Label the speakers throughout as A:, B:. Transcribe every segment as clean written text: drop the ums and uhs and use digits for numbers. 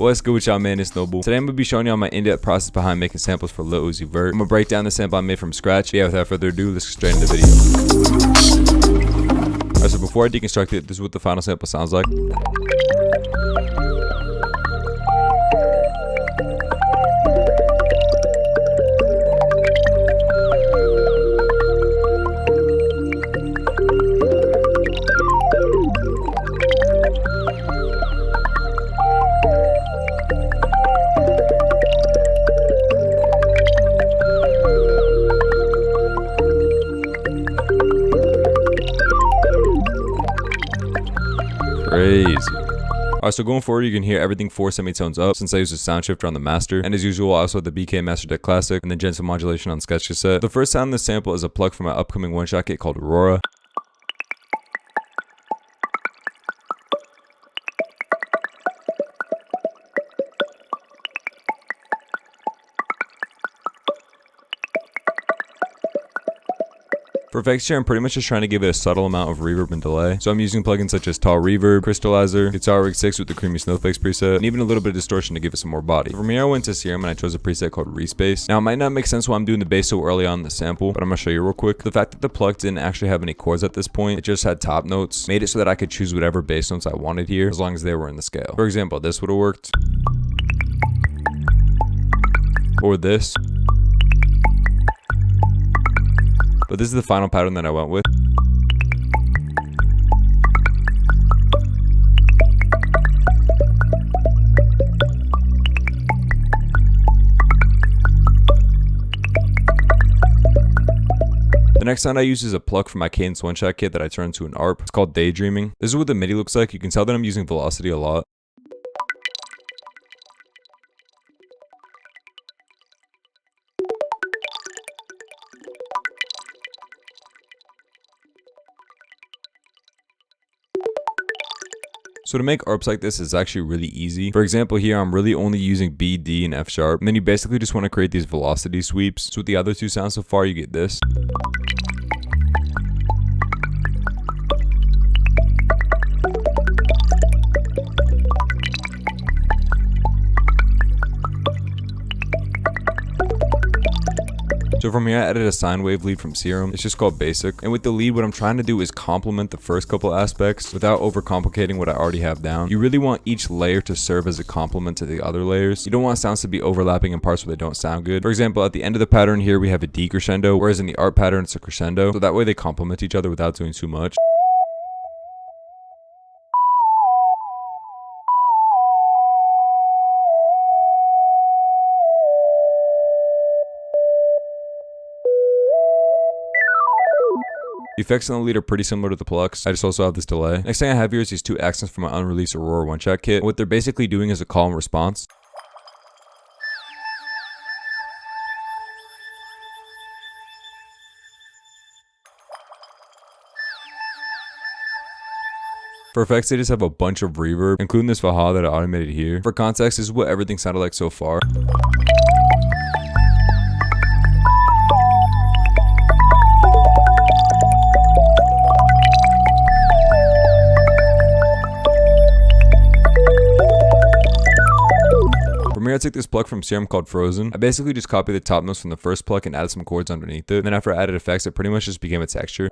A: What's good with y'all, man? It's Noble. Today I'm going to be showing y'all my in-depth process behind making samples for Lil Uzi Vert. I'm going to break down the sample I made from scratch. Yeah, without further ado, let's get straight into the video. Alright, so before I deconstruct it, this is what the final sample sounds like. Crazy. Alright, so going forward, you can hear everything 4 semitones up since I use a sound shifter on the master. And as usual, I also have the BK Master Deck Classic and the gentle modulation on Sketch Cassette. The first sound in this sample is a plug from my upcoming one-shot kit called Aurora. For effects here, I'm pretty much just trying to give it a subtle amount of reverb and delay. So I'm using plugins such as Tall Reverb, Crystallizer, Guitar Rig 6 with the Creamy Snowflakes preset, and even a little bit of distortion to give it some more body. From here I went to Serum and I chose a preset called Respace. Now it might not make sense why I'm doing the bass so early on in the sample, but I'm gonna show you real quick. The fact that the plug didn't actually have any chords at this point, it just had top notes, made it so that I could choose whatever bass notes I wanted here as long as they were in the scale. For example, this would have worked. Or this. But this is the final pattern that I went with. The next sound I use is a pluck from my Cadence one-shot kit that I turned into an ARP. It's called Daydreaming. This is what the MIDI looks like. You can tell that I'm using velocity a lot. So to make ARPs like this is actually really easy. For example, here I'm really only using B, D, and F sharp. And then you basically just want to create these velocity sweeps. So with the other two sounds so far, you get this. So from here I added a sine wave lead from Serum. It's just called Basic. And with the lead, what I'm trying to do is complement the first couple aspects without overcomplicating what I already have down. You really want each layer to serve as a complement to the other layers. You don't want sounds to be overlapping in parts where they don't sound good. For example, at the end of the pattern here we have a decrescendo, whereas in the ARP pattern it's a crescendo. So that way they complement each other without doing too much. The effects on the lead are pretty similar to the plucks. I just also have this delay. Next thing I have here is these 2 accents from my unreleased Aurora one-shot kit. What they're basically doing is a call and response. For effects, they just have a bunch of reverb, including this Vaha that I automated here. For context, this is what everything sounded like so far. From here I took this pluck from Serum called Frozen. I basically just copied the top notes from the first pluck and added some chords underneath it. And then after I added effects, it pretty much just became a texture.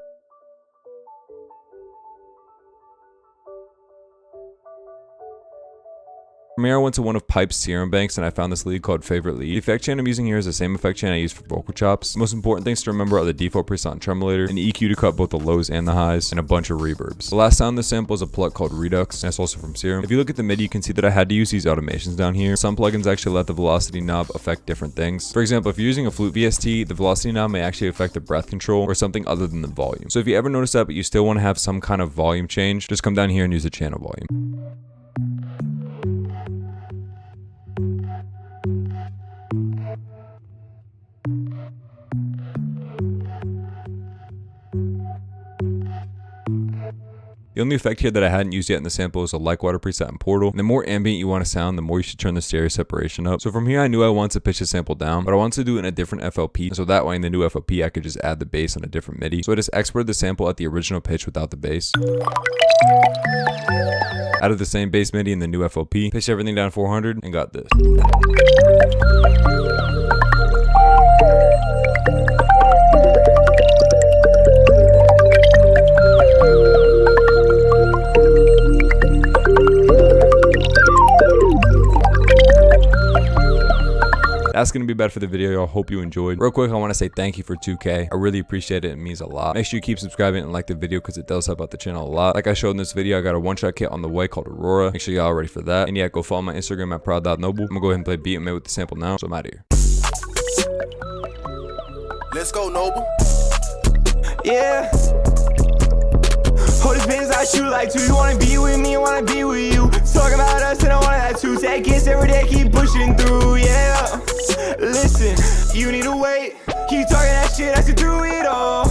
A: From here I went to one of Pipe's Serum banks and I found this lead called Favorite Lead. The effect chain I'm using here is the same effect chain I use for vocal chops. The most important things to remember are the default preset on Tremolator, an EQ to cut both the lows and the highs, and a bunch of reverbs. The last sound in this sample is a pluck called Redux, and it's also from Serum. If you look at the MIDI, you can see that I had to use these automations down here. Some plugins actually let the velocity knob affect different things. For example, if you're using a flute VST, the velocity knob may actually affect the breath control or something other than the volume. So if you ever notice that but you still want to have some kind of volume change, just come down here and use the channel volume. The only effect here that I hadn't used yet in the sample is a Like Water preset in Portal. And the more ambient you want to sound, the more you should turn the stereo separation up. So from here, I knew I wanted to pitch the sample down, but I wanted to do it in a different FLP. So that way in the new FLP, I could just add the bass on a different MIDI. So I just exported the sample at the original pitch without the bass. Added the same bass MIDI in the new FLP, pitched everything down 400, and got this. That's going to be bad for the video, y'all. Hope you enjoyed. Real quick, I want to say thank you for 2K. I really appreciate it. It means a lot. Make sure you keep subscribing and like the video because it does help out the channel a lot. Like I showed in this video, I got a one-shot kit on the way called Aurora. Make sure y'all are ready for that. And yeah, go follow my Instagram at proud.noble. I'm going to go ahead and play beat and made with the sample now. So I'm out of here.
B: Let's go, Noble.
C: Yeah. Hold this business, I shoot like two. You wanna be with me, I wanna be with you. Talking about us and I wanna have two. Take kiss every day, keep pushing through, yeah. Listen, you need to wait. Keep talking that shit, I see through it all.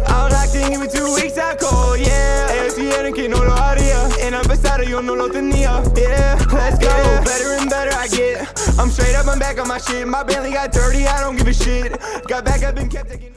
C: I'm locked in, give me 2 weeks, I call, yeah. ASCN, que no lo haría. En el pasado yo no lo tenía, yeah. Let's go, better and better I get. I'm straight up, I'm back on my shit. My Bentley got dirty, I don't give a shit. Got back up and kept taking